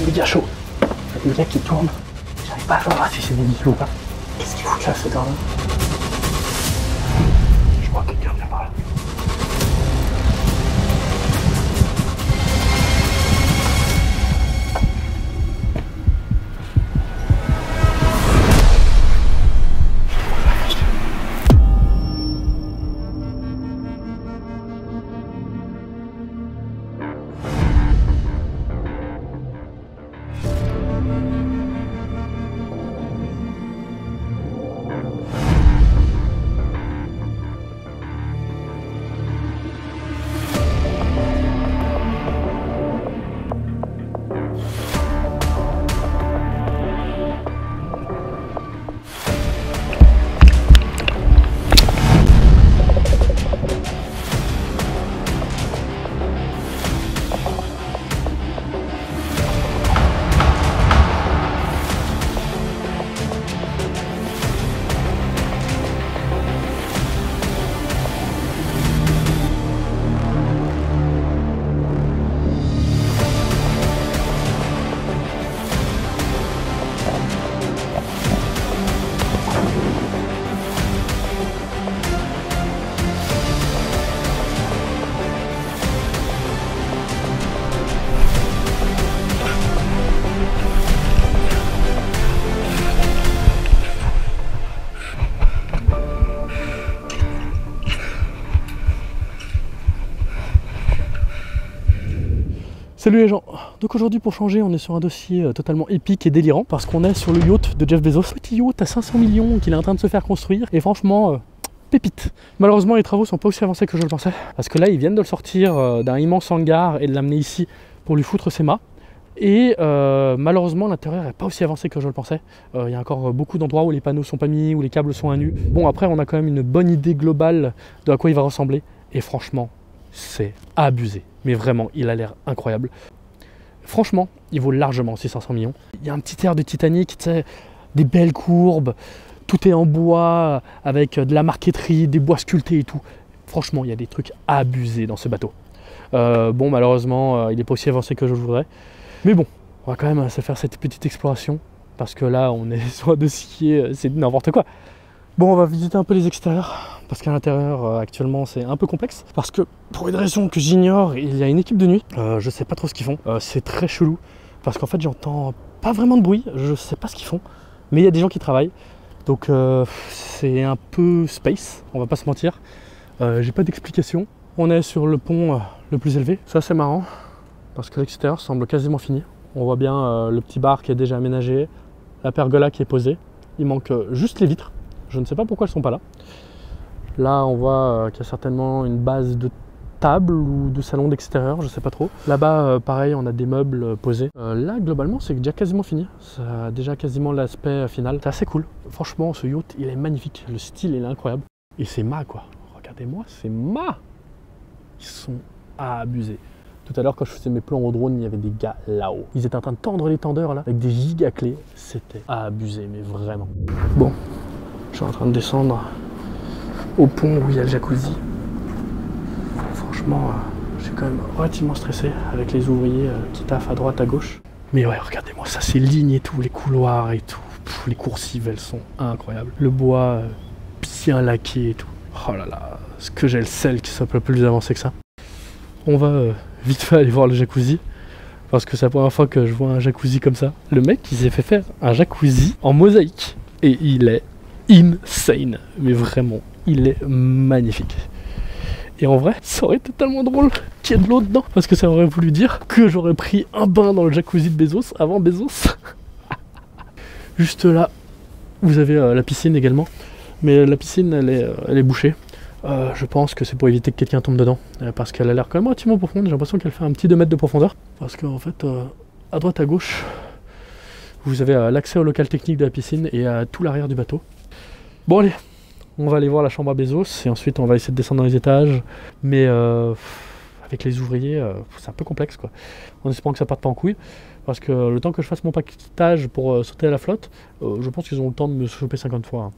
méga chaud. Il y a des gars qui tournent. J'arrive pas à savoir si c'est des micros ou pas. Qu'est-ce qu'ils foutent là, cette heure-là? Je crois que quelqu'un vient par là. Salut les gens, donc aujourd'hui pour changer on est sur un dossier totalement épique et délirant parce qu'on est sur le yacht de Jeff Bezos, petit yacht à 500 millions qu'il est en train de se faire construire et franchement pépite. Malheureusement les travaux sont pas aussi avancés que je le pensais parce que là ils viennent de le sortir d'un immense hangar et de l'amener ici pour lui foutre ses mâts et malheureusement l'intérieur n'est pas aussi avancé que je le pensais. Il y a encore beaucoup d'endroits où les panneaux sont pas mis, où les câbles sont à nu. Bon après on a quand même une bonne idée globale de à quoi il va ressembler et franchement c'est abusé. Mais vraiment, il a l'air incroyable. Franchement, il vaut largement ces 500 millions. Il y a un petit air de Titanic, tu sais, des belles courbes, tout est en bois, avec de la marqueterie, des bois sculptés et tout. Franchement, il y a des trucs abusés dans ce bateau. Bon, malheureusement, il n'est pas aussi avancé que je le voudrais. Mais bon, on va quand même se faire cette petite exploration, parce que là, on est sur un dossier, c'est n'importe quoi. Bon, on va visiter un peu les extérieurs, parce qu'à l'intérieur, actuellement, c'est un peu complexe. Parce que, pour une raison que j'ignore, il y a une équipe de nuit. Je sais pas trop ce qu'ils font. C'est très chelou, parce qu'en fait, j'entends pas vraiment de bruit. Je sais pas ce qu'ils font, mais il y a des gens qui travaillent. Donc, c'est un peu space, on va pas se mentir. J'ai pas d'explication. On est sur le pont le plus élevé. Ça, c'est marrant, parce que l'extérieur semble quasiment fini. On voit bien le petit bar qui est déjà aménagé, la pergola qui est posée. Il manque juste les vitres. Je ne sais pas pourquoi elles ne sont pas là. Là, on voit qu'il y a certainement une base de table ou de salon d'extérieur, je ne sais pas trop. Là-bas, pareil, on a des meubles posés. Là, globalement, c'est déjà quasiment fini. Ça a déjà quasiment l'aspect final. C'est assez cool. Franchement, ce yacht, il est magnifique. Le style, il est incroyable. Et c'est mâts, quoi. Regardez-moi, c'est mâts. Ils sont abusés. Tout à l'heure, quand je faisais mes plans au drone, il y avait des gars là-haut. Ils étaient en train de tendre les tendeurs, là, avec des giga clés. C'était abusé, mais vraiment. Bon. Je suis en train de descendre au pont où il y a le jacuzzi. Franchement, je suis quand même relativement stressé avec les ouvriers qui taffent à droite, à gauche. Mais ouais, regardez-moi ça, ces lignes et tout, les couloirs et tout. Pff, les coursives, elles sont incroyables. Le bois bien laqué et tout. Oh là là, est-ce que j'ai le sel qui soit un peu plus avancé que ça. On va vite fait aller voir le jacuzzi. Parce que c'est la première fois que je vois un jacuzzi comme ça. Le mec, il s'est fait faire un jacuzzi en mosaïque. Et il est insane, mais vraiment, il est magnifique. Et en vrai, ça aurait été tellement drôle qu'il y ait de l'eau dedans, parce que ça aurait voulu dire que j'aurais pris un bain dans le jacuzzi de Bezos avant Bezos. Juste là, vous avez la piscine également, mais la piscine, elle est bouchée. Je pense que c'est pour éviter que quelqu'un tombe dedans, parce qu'elle a l'air quand même relativement profonde. J'ai l'impression qu'elle fait un petit 2 mètres de profondeur, parce qu'en fait, à droite, à gauche, vous avez l'accès au local technique de la piscine et à tout l'arrière du bateau. Bon allez, on va aller voir la chambre à Bezos et ensuite on va essayer de descendre dans les étages. Mais avec les ouvriers, c'est un peu complexe quoi. En espérant que ça parte pas en couille. Parce que le temps que je fasse mon paquetage pour sauter à la flotte, je pense qu'ils ont le temps de me choper 50 fois. Hein.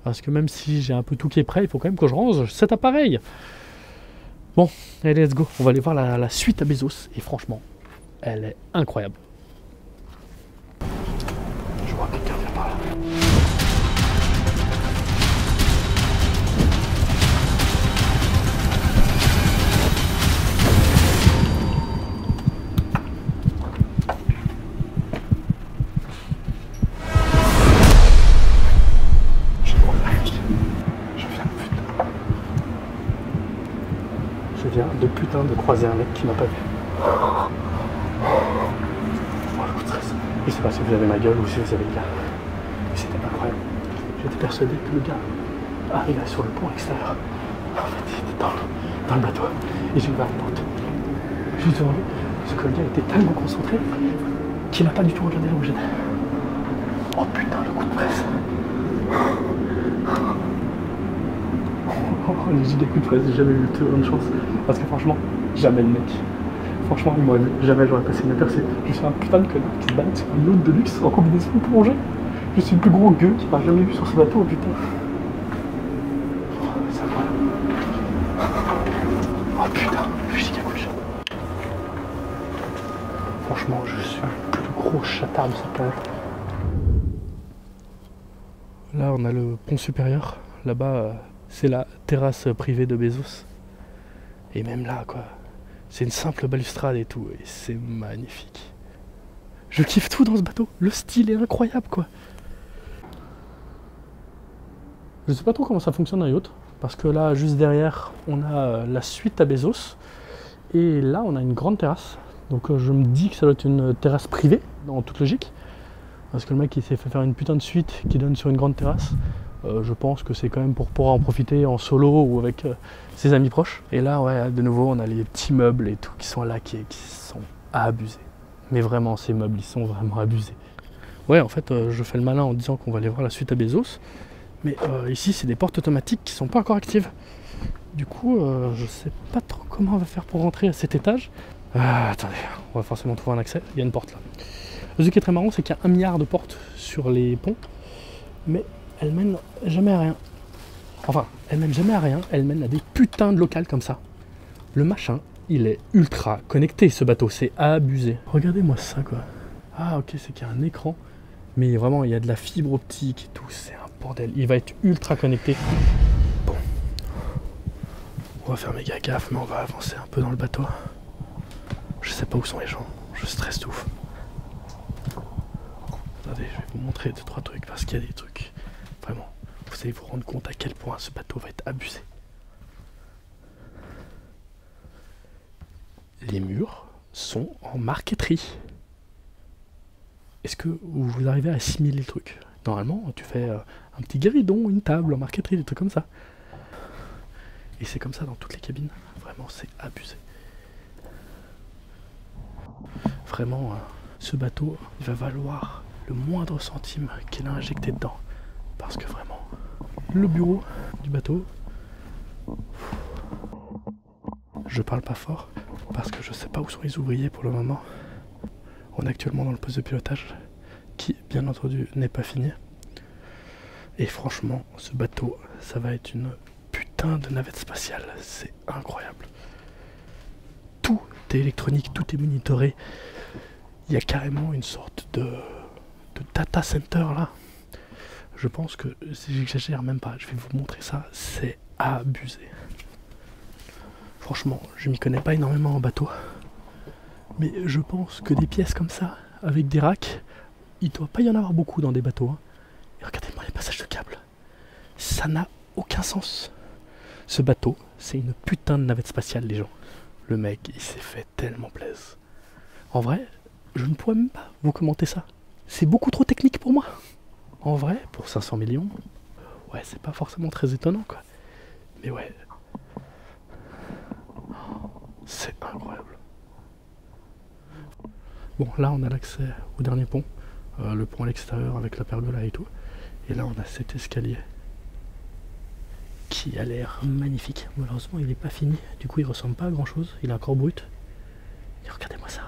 Parce que même si j'ai un peu tout qui est prêt, il faut quand même que je range cet appareil. Bon, allez let's go. On va aller voir la suite à Bezos. Et franchement, elle est incroyable. Oh putain, viens par là. Je viens de putain de croiser un mec qui m'a pas vu. Oh, le coup de stress. Je sais pas si vous avez ma gueule ou si vous avez le gars. Mais c'était incroyable. J'étais persuadé que le gars arrivait sur le pont extérieur. En fait, il était dans le bateau. Et j'ai ouvert la porte. Juste devant lui. Parce que le gars était tellement concentré qu'il n'a pas du tout regardé là où j'étais. Oh putain, le coup de presse. Oh, les idées coups de presse, j'ai jamais eu autant de chance. Parce que franchement, jamais le mec. Franchement, moi, jamais j'aurais passé inaperçu. Je suis un putain de connard qui se balade sur un yacht de luxe en combinaison de plongée. Je suis le plus gros gueux qui m'a jamais vu sur ce bateau, putain. Oh, c'est incroyable. Oh putain, je suis giga cool. Franchement, je suis le plus gros chatard de cette planète. Là, on a le pont supérieur. Là-bas, c'est la terrasse privée de Bezos. Et même là, quoi, c'est une simple balustrade et tout. Et c'est magnifique. Je kiffe tout dans ce bateau. Le style est incroyable, quoi. Je sais pas trop comment ça fonctionne un yacht. Parce que là, juste derrière, on a la suite à Bezos. Et là, on a une grande terrasse. Donc je me dis que ça doit être une terrasse privée, en toute logique. Parce que le mec, il s'est fait faire une putain de suite qui donne sur une grande terrasse. Je pense que c'est quand même pour pouvoir en profiter en solo ou avec ses amis proches. Et là, ouais, de nouveau, on a les petits meubles et tout qui sont là, qui sont abusés. Mais vraiment, ces meubles, ils sont vraiment abusés. Ouais, en fait, je fais le malin en disant qu'on va aller voir la suite à Bezos. Mais ici, c'est des portes automatiques qui sont pas encore actives. Du coup, je sais pas trop comment on va faire pour rentrer à cet étage. Attendez, on va forcément trouver un accès. Il y a une porte là. Ce qui est très marrant, c'est qu'il y a 1 milliard de portes sur les ponts. Mais elles mènent jamais à rien. Enfin, elles mènent jamais à rien. Elles mènent à des putains de locales comme ça. Le machin, il est ultra connecté, ce bateau. C'est abusé. Regardez-moi ça, quoi. Ah, ok, c'est qu'il y a un écran. Mais vraiment, il y a de la fibre optique et tout. C'est un bordel. Il va être ultra connecté. Bon. On va faire méga gaffe, mais on va avancer un peu dans le bateau. Je sais pas où sont les gens. Je stresse tout. Attendez, je vais vous montrer 2-3 trucs parce qu'il y a des trucs. Vraiment, vous allez vous rendre compte à quel point ce bateau va être abusé. Les murs sont en marqueterie. Est-ce que vous arrivez à assimiler le truc? Normalement, tu fais un petit guéridon, une table en marqueterie, des trucs comme ça. Et c'est comme ça dans toutes les cabines. Vraiment, c'est abusé. Vraiment, ce bateau, il va valoir le moindre centime qu'il a injecté dedans. Parce que vraiment, le bureau du bateau, je parle pas fort parce que je sais pas où sont les ouvriers pour le moment. On est actuellement dans le poste de pilotage qui, bien entendu, n'est pas fini. Et franchement, ce bateau, ça va être une putain de navette spatiale. C'est incroyable. Tout est électronique, tout est monitoré. Il y a carrément une sorte de data center là. Je pense que, si j'exagère même pas, je vais vous montrer ça, c'est abusé. Franchement, je m'y connais pas énormément en bateau. Mais je pense que des pièces comme ça, avec des racks, il doit pas y en avoir beaucoup dans des bateaux. Hein. Et regardez-moi les passages de câbles. Ça n'a aucun sens. Ce bateau, c'est une putain de navette spatiale, les gens. Le mec, il s'est fait tellement plaisir. En vrai, je ne pourrais même pas vous commenter ça. C'est beaucoup trop technique pour moi. En vrai, pour 500 millions, ouais, c'est pas forcément très étonnant, quoi. Mais ouais, c'est incroyable. Bon, là, on a l'accès au dernier pont. Le pont à l'extérieur avec la pergola et tout. Et là, on a cet escalier qui a l'air magnifique. Malheureusement, il n'est pas fini. Du coup, il ressemble pas à grand chose. Il est encore brut. Et regardez-moi ça.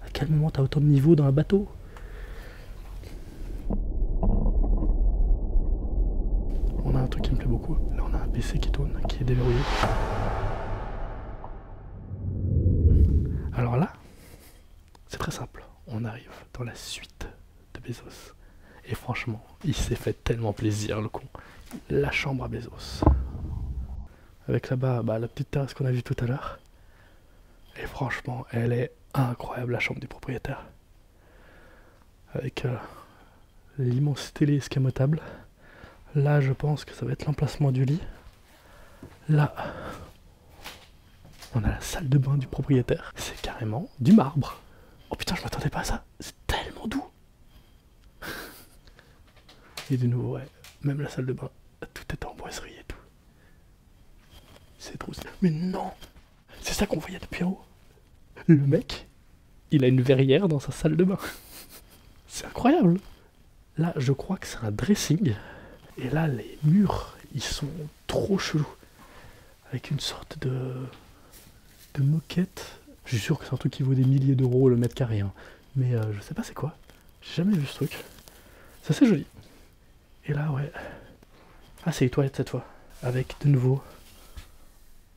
À quel moment t'as autant de niveau dans un bateau? On a un truc qui me plaît beaucoup. Là, on a un PC qui tourne, qui est déverrouillé. Alors là, c'est très simple. On arrive dans la suite de Bezos. Et franchement, il s'est fait tellement plaisir, le con. La chambre à Bezos. Avec là-bas, la petite terrasse qu'on a vue tout à l'heure. Et franchement, elle est incroyable, la chambre du propriétaire. Avec l'immense télé escamotable. Là, je pense que ça va être l'emplacement du lit. Là, on a la salle de bain du propriétaire. C'est carrément du marbre. Oh putain, je m'attendais pas à ça. C'est tellement doux. Et de nouveau, ouais, même la salle de bain, tout est en boiserie et tout. C'est trop... Mais non! C'est ça qu'on voyait depuis en haut. Le mec, il a une verrière dans sa salle de bain. C'est incroyable. Là, je crois que c'est un dressing. Et là, les murs, ils sont trop chelous. Avec une sorte de moquette. Je suis sûr que c'est un truc qui vaut des milliers d'euros le mètre carré. Hein. Mais je sais pas c'est quoi. J'ai jamais vu ce truc. C'est assez joli. Et là, ouais. Ah, c'est les toilettes cette fois. Avec de nouveau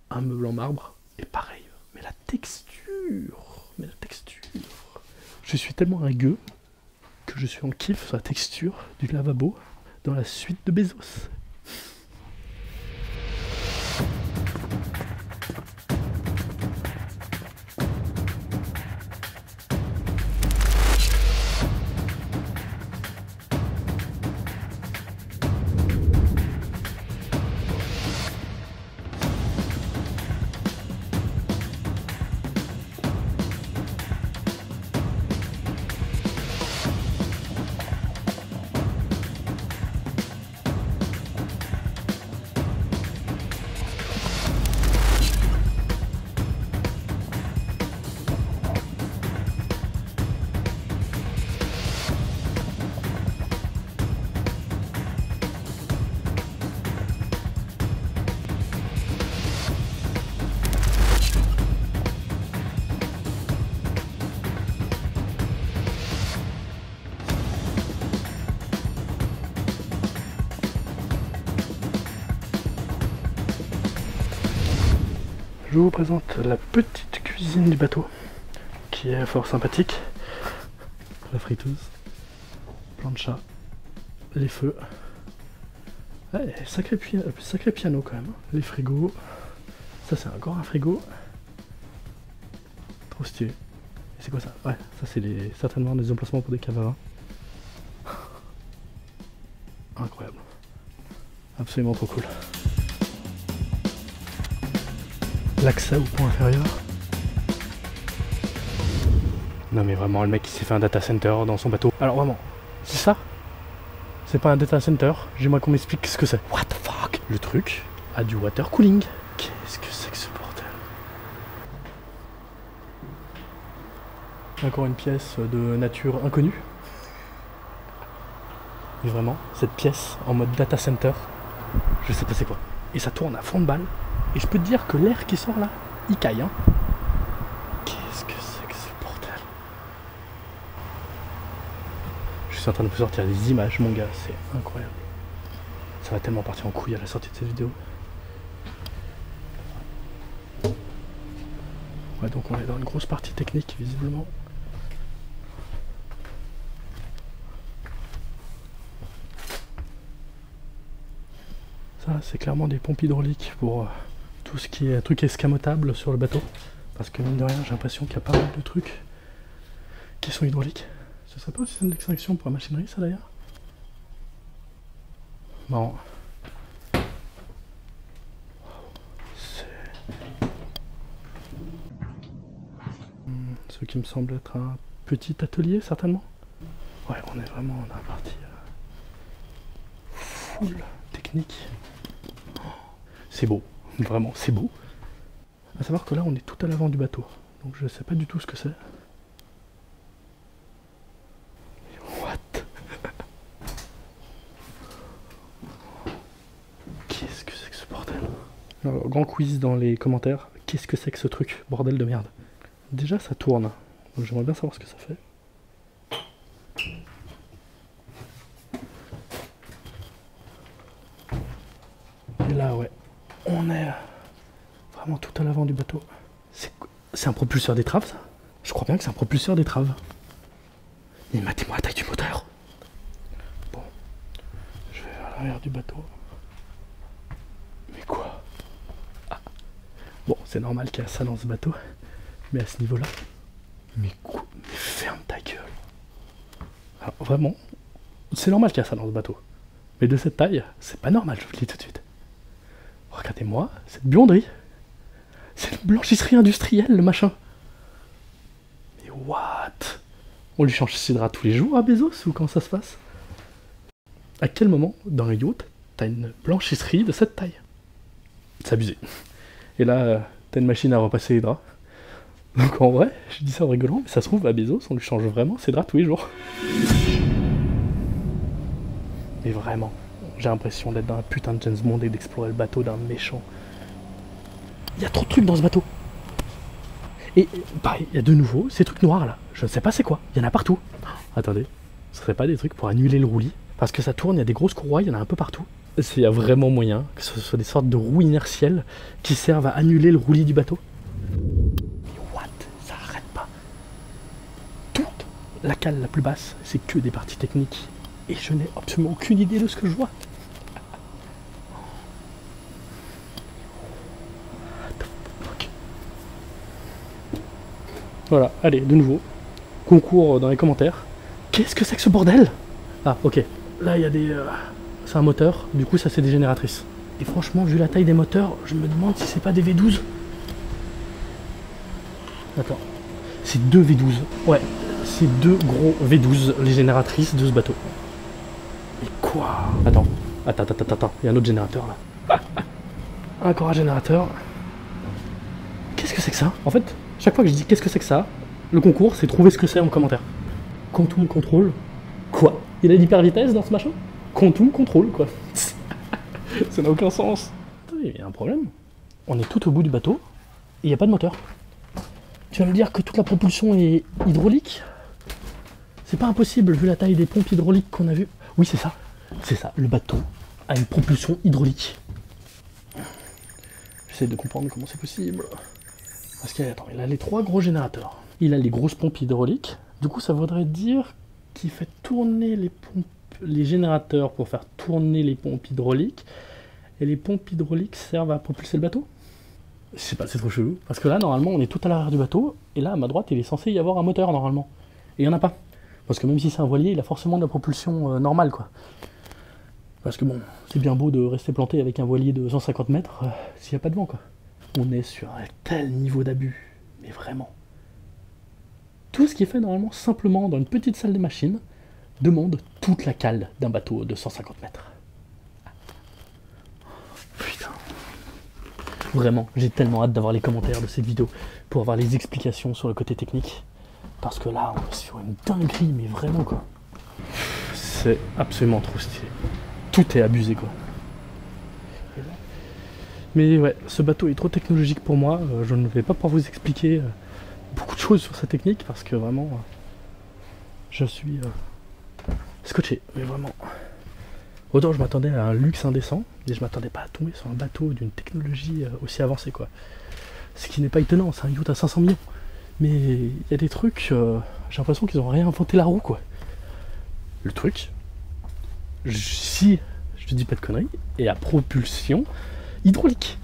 un meuble en marbre. Et pareil. Mais la texture. Je suis tellement un gueux que je suis en kiff sur la texture du lavabo dans la suite de Bezos. Je vous présente la petite cuisine du bateau, qui est fort sympathique. La friteuse, plancha, les feux. Ouais, sacré piano quand même. Les frigos. Ça c'est encore un frigo. Trop stylé. Et c'est quoi ça? Ouais, ça c'est certainement des emplacements pour des caves à vin. Incroyable. Absolument trop cool. L'accès au point inférieur. Non mais vraiment, le mec il s'est fait un data center dans son bateau. Alors vraiment, c'est ça? C'est pas un data center, j'aimerais qu'on m'explique ce que c'est. What the fuck? Le truc a du water cooling. Qu'est-ce que c'est que ce bordel? Encore une pièce de nature inconnue. Mais vraiment, cette pièce en mode data center, je sais pas c'est quoi. Et ça tourne à fond de balle. Et je peux te dire que l'air qui sort là, il caille. Hein. Qu'est-ce que c'est que ce bordel? Je suis en train de vous sortir des images, mon gars, c'est incroyable. Ça va tellement partir en couille à la sortie de cette vidéo. Ouais, donc on est dans une grosse partie technique, visiblement. Ça, c'est clairement des pompes hydrauliques pour tout ce qui est truc escamotable sur le bateau. Parce que mine de rien, j'ai l'impression qu'il y a pas mal de trucs qui sont hydrauliques. Ce serait pas un système d'extraction pour la machinerie, ça d'ailleurs? Bon. Ce qui me semble être un petit atelier, certainement. Ouais, on est vraiment dans la partie full technique. C'est beau, vraiment, c'est beau. À savoir que là, on est tout à l'avant du bateau. Donc je sais pas du tout ce que c'est. What? Qu'est-ce que c'est que ce bordel? Alors, grand quiz dans les commentaires. Qu'est-ce que c'est que ce truc? Bordel de merde. Déjà, ça tourne. Donc j'aimerais bien savoir ce que ça fait. Et là, ouais. On est vraiment tout à l'avant du bateau. C'est un propulseur d'étrave, ça? Je crois bien que c'est un propulseur d'étrave. Mais matez-moi la taille du moteur. l'arrière du bateau. Mais quoi? Ah. Bon, c'est normal qu'il y a ça dans ce bateau, mais à ce niveau-là. Mais quoi? Mais ferme ta gueule. Alors vraiment, c'est normal qu'il y a ça dans ce bateau. Mais de cette taille, c'est pas normal, je vous le dis tout de suite. Regardez-moi cette buanderie. C'est une blanchisserie industrielle, le machin. Mais what? On lui change ses draps tous les jours à Bezos ou comment ça se passe? À quel moment, dans un yacht, t'as une blanchisserie de cette taille? C'est abusé. Et là, t'as une machine à repasser les draps. Donc en vrai, je dis ça en rigolant, mais ça se trouve, à Bezos, on lui change vraiment ses draps tous les jours. Mais vraiment, j'ai l'impression d'être dans un putain de James Bond et d'explorer le bateau d'un méchant. Il y a trop de trucs dans ce bateau. Et pareil, il y a de nouveau ces trucs noirs là. Je ne sais pas c'est quoi, il y en a partout. Attendez, ce serait pas des trucs pour annuler le roulis? Parce que ça tourne, il y a des grosses courroies, il y en a un peu partout. Il y a vraiment moyen que ce soit des sortes de roues inertielles qui servent à annuler le roulis du bateau. Mais what? Ça arrête pas. Toute la cale la plus basse, c'est que des parties techniques. Et je n'ai absolument aucune idée de ce que je vois. Voilà, allez, de nouveau. Concours dans les commentaires. Qu'est-ce que c'est que ce bordel? Ah, ok. Là, il y a des... c'est un moteur, du coup, ça, c'est des génératrices. Et franchement, vu la taille des moteurs, je me demande si c'est pas des V12. Attends. C'est deux V12. Ouais, c'est deux gros V12, les génératrices de ce bateau. Mais quoi? Attends. Il y a un autre générateur, là. Encore un générateur. Qu'est-ce que c'est que ça? En fait, chaque fois que je dis qu'est-ce que c'est que ça, le concours, c'est trouver ce que c'est en commentaire. Quantum Control. Quoi? Il a l'hyper vitesse dans ce machin? Quantum Control, quoi. Ça n'a aucun sens. Il y a un problème. On est tout au bout du bateau et il n'y a pas de moteur. Tu vas me dire que toute la propulsion est hydraulique? C'est pas impossible vu la taille des pompes hydrauliques qu'on a vues. Oui, c'est ça. C'est ça. Le bateau a une propulsion hydraulique. J'essaie de comprendre comment c'est possible. Parce qu'il il a les trois gros générateurs. Il a les grosses pompes hydrauliques. Du coup, ça voudrait dire qu'il fait tourner les générateurs pour faire tourner les pompes hydrauliques. Et les pompes hydrauliques servent à propulser le bateau? Je sais pas, c'est trop chelou. Parce que là, normalement, on est tout à l'arrière du bateau. Et là, à ma droite, il est censé y avoir un moteur, normalement. Et il n'y en a pas. Parce que même si c'est un voilier, il a forcément de la propulsion normale, quoi. Parce que bon, c'est bien beau de rester planté avec un voilier de 150 mètres s'il n'y a pas de vent, quoi. On est sur un tel niveau d'abus. Mais vraiment. Tout ce qui est fait normalement simplement dans une petite salle de machine demande toute la cale d'un bateau de 150 mètres. Putain. Vraiment, j'ai tellement hâte d'avoir les commentaires de cette vidéo pour avoir les explications sur le côté technique. Parce que là, on est sur une dinguerie, mais vraiment quoi. C'est absolument trop stylé. Tout est abusé quoi. Mais ouais, ce bateau est trop technologique pour moi. Je ne vais pas pouvoir vous expliquer beaucoup de choses sur sa technique parce que vraiment, je suis scotché. Mais vraiment, autant je m'attendais à un luxe indécent, mais je m'attendais pas à tomber sur un bateau d'une technologie aussi avancée quoi. Ce qui n'est pas étonnant, c'est un yacht à 500 millions. Mais il y a des trucs, j'ai l'impression qu'ils ont réinventé la roue quoi. Le truc, si je te dis pas de conneries, est à propulsion hydraulique.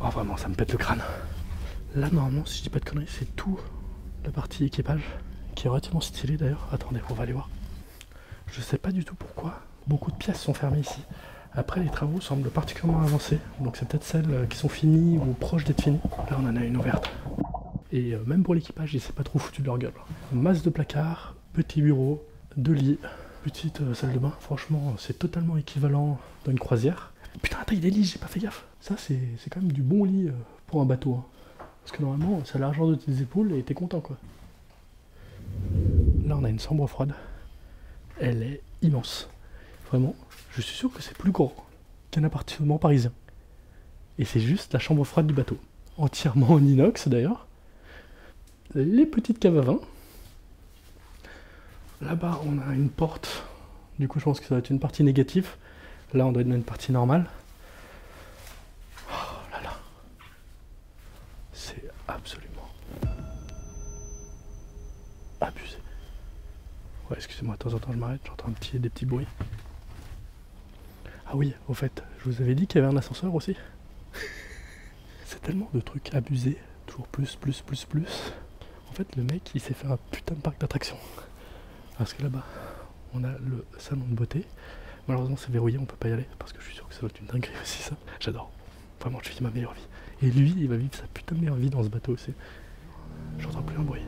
Oh vraiment, ça me pète le crâne. Là normalement, si je dis pas de conneries, c'est tout la partie équipage qui est relativement stylée d'ailleurs. Attendez, on va aller voir. Je sais pas du tout pourquoi. Beaucoup de pièces sont fermées ici. Après, les travaux semblent particulièrement avancés. Donc c'est peut-être celles qui sont finies ou proches d'être finies. Là, on en a une ouverte. Et même pour l'équipage, ils s'est pas trop foutu de leur gueule. Masse de placards, petit bureau, 2 lits, petite salle de bain. Franchement, c'est totalement équivalent dans une croisière. Putain, la taille des lits, j'ai pas fait gaffe. Ça, c'est quand même du bon lit pour un bateau. Hein. Parce que normalement, c'est à la largeur de tes épaules et t'es content, quoi. Là, on a une chambre froide. Elle est immense. Vraiment, je suis sûr que c'est plus grand qu'un appartement parisien. Et c'est juste la chambre froide du bateau. Entièrement en inox, d'ailleurs. Les petites caves à vin. Là-bas, on a une porte. Du coup, je pense que ça va être une partie négative. Là, on doit être dans une partie normale. Oh là là. C'est absolument abusé. Ouais, excusez-moi, de temps en temps je m'arrête, j'entends des petits bruits. Ah oui, au fait, je vous avais dit qu'il y avait un ascenseur aussi. C'est tellement de trucs abusés, toujours plus. En fait, le mec, il s'est fait un putain de parc d'attractions. Parce que là-bas, on a le salon de beauté. Malheureusement, c'est verrouillé, on peut pas y aller, parce que je suis sûr que ça va être une dinguerie aussi, ça. J'adore. Vraiment, je vis ma meilleure vie. Et lui, il va vivre sa putain de meilleure vie dans ce bateau aussi. J'entends plus un bruit.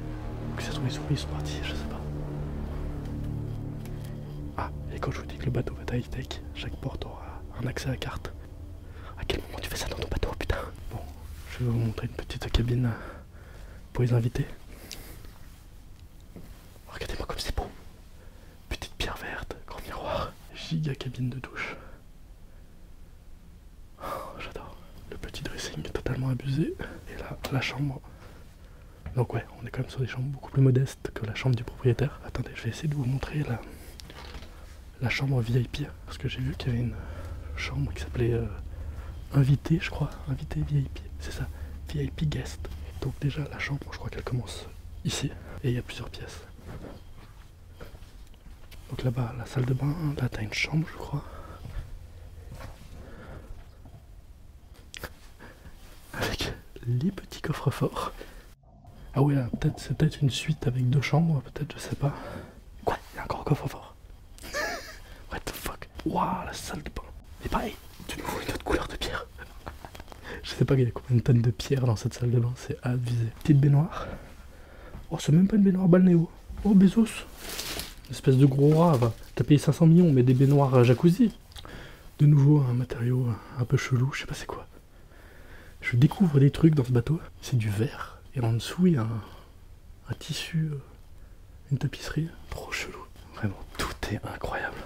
Que ça soit les souris, ils sont partis, je sais pas. Ah, et quand je vous dis que le bateau va être high-tech, chaque porte aura un accès à la carte. À quel moment tu fais ça dans ton bateau, putain? Bon, je vais vous montrer une petite cabine pour les invités. Regardez-moi comme c'est beau. Petite pierre verte, grand miroir, giga cabine de douche. Oh, j'adore. Le petit dressing totalement abusé. Et là, la chambre. Donc ouais, on est quand même sur des chambres beaucoup plus modestes que la chambre du propriétaire. Attendez, je vais essayer de vous montrer la chambre VIP. Parce que j'ai vu qu'il y avait une chambre qui s'appelait invité, je crois. Invité VIP, c'est ça. VIP guest. Donc déjà, la chambre, je crois qu'elle commence ici. Et il y a plusieurs pièces. Donc là-bas, la salle de bain. Là, t'as une chambre, je crois. Avec les petits coffres-forts. Ah oui, c'est peut-être une suite avec 2 chambres, peut-être, je sais pas. Quoi? Il y a encore un coffre-fort. What the fuck? Waouh, la salle de bain. Mais pareil, de nouveau une autre couleur de pierre. Je sais pas il y a combien de tonnes de pierre dans cette salle de bain, c'est abusé. Petite baignoire. Oh, c'est même pas une baignoire balnéo. Oh, Bezos. Une espèce de gros rat, va. T'as payé 500 millions, mais des baignoires jacuzzi. De nouveau, un matériau un peu chelou, je sais pas c'est quoi. Je découvre des trucs dans ce bateau. C'est du verre. Et en dessous, il y a un tissu, une tapisserie. Trop chelou. Vraiment, tout est incroyable.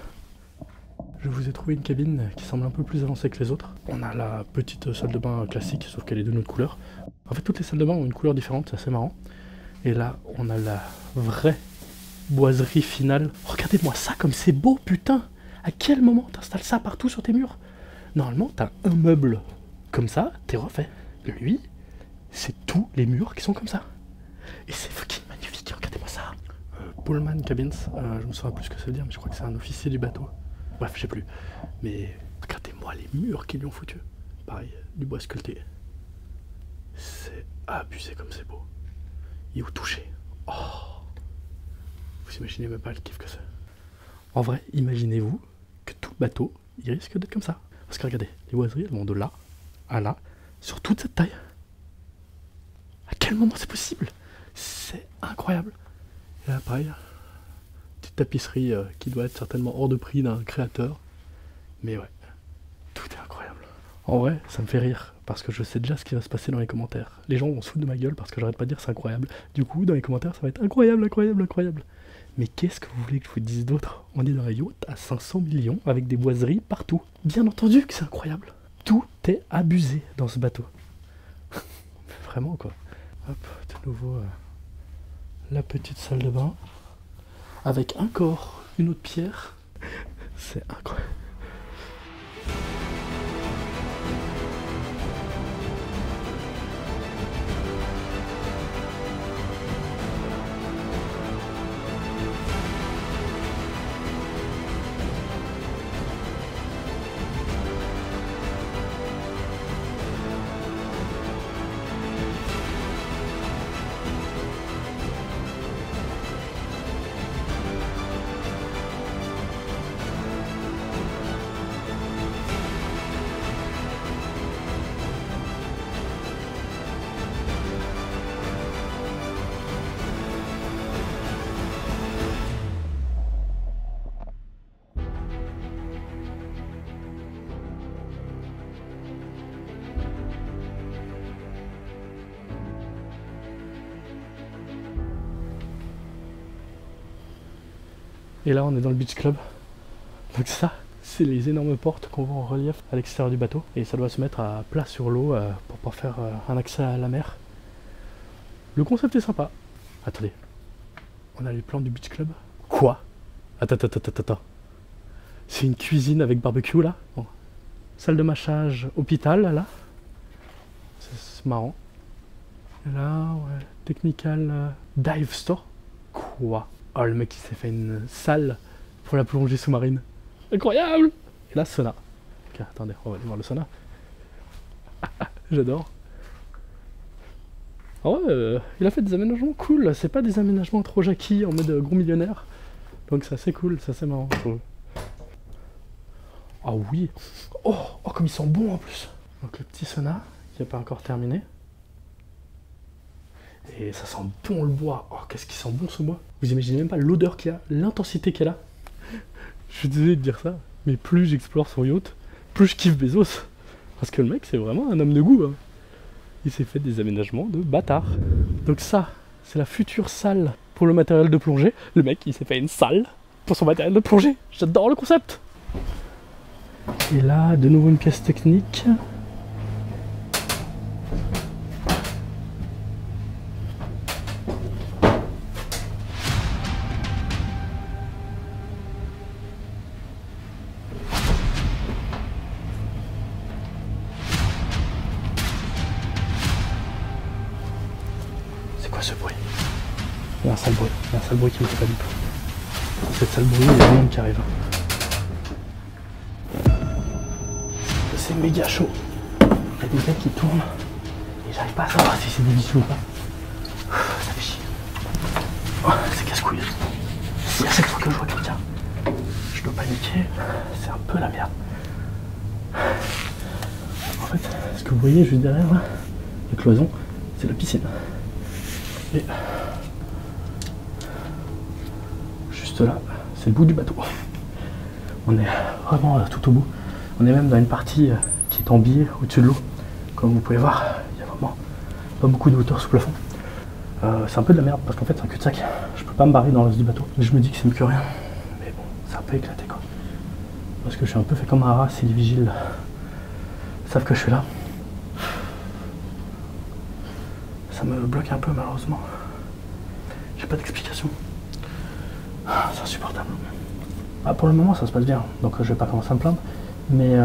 Je vous ai trouvé une cabine qui semble un peu plus avancée que les autres. On a la petite salle de bain classique, sauf qu'elle est de notre couleur. En fait, toutes les salles de bain ont une couleur différente, c'est assez marrant. Et là, on a la vraie boiserie finale. Regardez-moi ça comme c'est beau, putain! À quel moment t'installes ça partout sur tes murs? Normalement, t'as un meuble comme ça, t'es refait. Lui, c'est tous les murs qui sont comme ça. Et c'est fucking magnifique, regardez-moi ça. Pullman Cabins, je me souviens plus ce que ça veut dire, mais je crois que c'est un officier du bateau. Bref, je sais plus. Mais regardez-moi les murs qu'ils lui ont foutus. Pareil, du bois sculpté. C'est abusé comme c'est beau. Et au toucher. Oh! Vous imaginez même pas le kiff que c'est. En vrai, imaginez-vous que tout le bateau, il risque d'être comme ça. Parce que regardez, les boiseries, elles vont de là à là, sur toute cette taille. À quel moment c'est possible? C'est incroyable. Et là, pareil, petite tapisserie qui doit être certainement hors de prix d'un créateur. Mais ouais, tout est incroyable. En vrai, ça me fait rire, parce que je sais déjà ce qui va se passer dans les commentaires. Les gens vont se foutre de ma gueule parce que j'arrête pas de dire c'est incroyable. Du coup, dans les commentaires, ça va être incroyable, incroyable, incroyable. Mais qu'est-ce que vous voulez que je vous dise d'autre? On est dans un yacht à 500 millions avec des boiseries partout. Bien entendu que c'est incroyable. Tout est abusé dans ce bateau. Vraiment quoi. Hop, de nouveau la petite salle de bain. Avec encore une autre pierre. C'est incroyable. Et là, on est dans le Beach Club. Donc ça, c'est les énormes portes qu'on voit en relief à l'extérieur du bateau. Et ça doit se mettre à plat sur l'eau pour pouvoir faire un accès à la mer. Le concept est sympa. Attendez, on a les plans du Beach Club. Quoi? Attends. C'est une cuisine avec barbecue là. Bon. Salle de massage, hôpital là. C'est marrant. Et là, ouais, Technical Dive Store. Quoi? Oh, le mec il s'est fait une salle pour la plongée sous-marine. Incroyable! Et là, sauna. Ok, attendez, on va aller voir le sauna. J'adore. Ah ouais, il a fait des aménagements cool. C'est pas des aménagements trop jackie en mode gros millionnaire. Donc c'est assez cool, c'est assez marrant, je trouve. Ah oui. Oh, comme ils sont bons en plus. Donc le petit sauna qui n'est pas encore terminé. Et ça sent bon le bois. Oh, qu'est-ce qui sent bon ce bois. Vous imaginez même pas l'odeur qu'il y a, l'intensité qu'elle a. Je suis désolé de dire ça, mais plus j'explore son yacht, plus je kiffe Bezos. Parce que le mec, c'est vraiment un homme de goût. Hein. Il s'est fait des aménagements de bâtard. Donc ça, c'est la future salle pour le matériel de plongée. Le mec, il s'est fait une salle pour son matériel de plongée. J'adore le concept. Et là, de nouveau une pièce technique. C'est quoi ce bruit? Il y a un sale bruit. Il y a un sale bruit qui me fait pas du tout. C'est sale bruit, il y a du monde qui arrive. C'est méga chaud. Il y a des mecs qui tournent et j'arrive pas à savoir si c'est des visuels ou pas. Ça fait chier. Oh, c'est casse-couille. Si à chaque fois que je vois quelqu'un, je dois paniquer, c'est un peu la merde. En fait, ce que vous voyez juste derrière là, la cloison, c'est la piscine. Et juste là, c'est le bout du bateau. On est vraiment tout au bout. On est même dans une partie qui est en biais au-dessus de l'eau. Comme vous pouvez voir, il y a vraiment pas beaucoup de hauteur sous plafond. C'est un peu de la merde parce qu'en fait c'est un cul-de-sac. Je peux pas me barrer dans l'os du bateau. Mais je me dis que c'est mieux que rien. Mais bon, c'est un peu éclaté quoi. Parce que je suis un peu fait comme un rat si les vigiles savent que je suis là. Ça me bloque un peu malheureusement. J'ai pas d'explication. C'est insupportable. Ah, pour le moment ça se passe bien, donc je vais pas commencer à me plaindre. Mais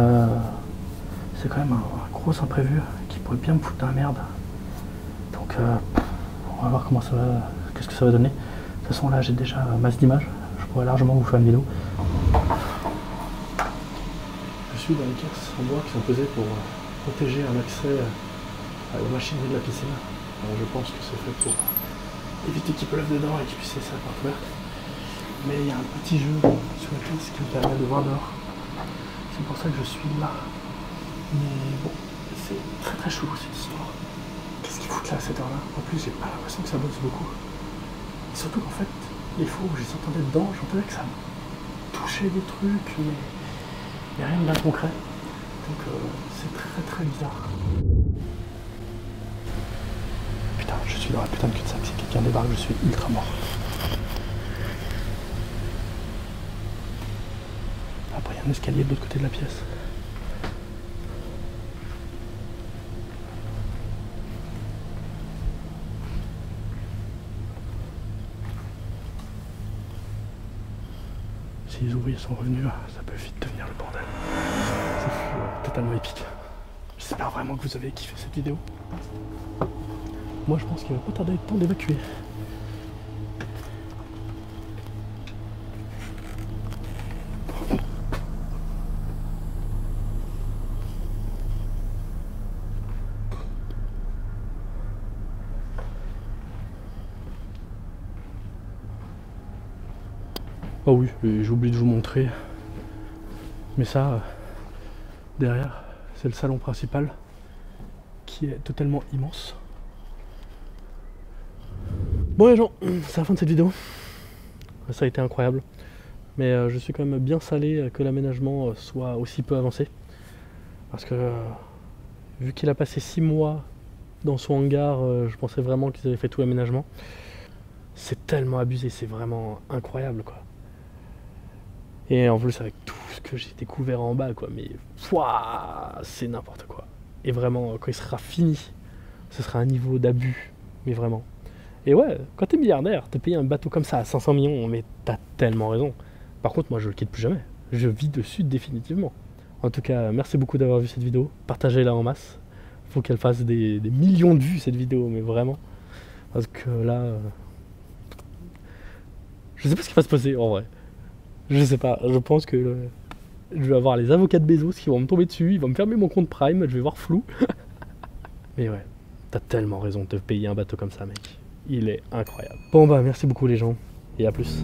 c'est quand même un gros imprévu qui pourrait bien me foutre dans la merde. Donc on va voir comment ça va, qu'est-ce que ça va donner. De toute façon là j'ai déjà masse d'images, je pourrais largement vous faire une vidéo. Je suis dans une caisse en bois qui sont posées pour protéger un accès à la machinerie de la piscine. Je pense que c'est fait pour éviter qu'ils pleuvent dedans et qu'ils puissent laisser la porte ouverte. Mais il y a un petit jeu sur la caisse qui me permet de voir dehors. C'est pour ça que je suis là. Mais bon, c'est très très chaud cette histoire. Qu'est-ce qu'ils foutent là à cette heure-là? En plus, j'ai pas l'impression que ça bosse beaucoup. Et surtout qu'en fait, les fois où j'entendais dedans, j'entendais que ça touchait des trucs, mais il n'y a rien de bien concret. Donc c'est très très bizarre. Putain, je suis dans la putain de cul-de-sac. Si quelqu'un débarque, je suis ultra mort. Après, il y a un escalier de l'autre côté de la pièce. Si les ouvriers sont revenus, ça peut vite devenir le bordel. C'est fou, totalement épique. J'espère vraiment que vous avez kiffé cette vidéo. Moi, je pense qu'il va pas tarder le temps d'évacuer. Oh oui, j'ai oublié de vous montrer. Mais ça, derrière, c'est le salon principal qui est totalement immense. Bon les gens, c'est la fin de cette vidéo. Ça a été incroyable. Mais je suis quand même bien salé que l'aménagement soit aussi peu avancé. Parce que vu qu'il a passé 6 mois dans son hangar, je pensais vraiment qu'ils avaient fait tout l'aménagement. C'est tellement abusé, c'est vraiment incroyable quoi. Et en plus avec tout ce que j'ai découvert en bas quoi, mais c'est n'importe quoi. Et vraiment, quand il sera fini, ce sera un niveau d'abus, mais vraiment. Et ouais, quand t'es milliardaire, te payer un bateau comme ça à 500 millions, mais t'as tellement raison. Par contre, moi je le quitte plus jamais. Je vis dessus définitivement. En tout cas, merci beaucoup d'avoir vu cette vidéo. Partagez-la en masse. Faut qu'elle fasse des millions de vues cette vidéo, mais vraiment. Parce que là, Je sais pas ce qui va se passer en vrai. Je sais pas, je pense que je vais avoir les avocats de Bezos qui vont me tomber dessus, ils vont me fermer mon compte Prime, je vais voir flou. Mais ouais, t'as tellement raison de te payer un bateau comme ça, mec. Il est incroyable. Bon bah merci beaucoup les gens, et à plus.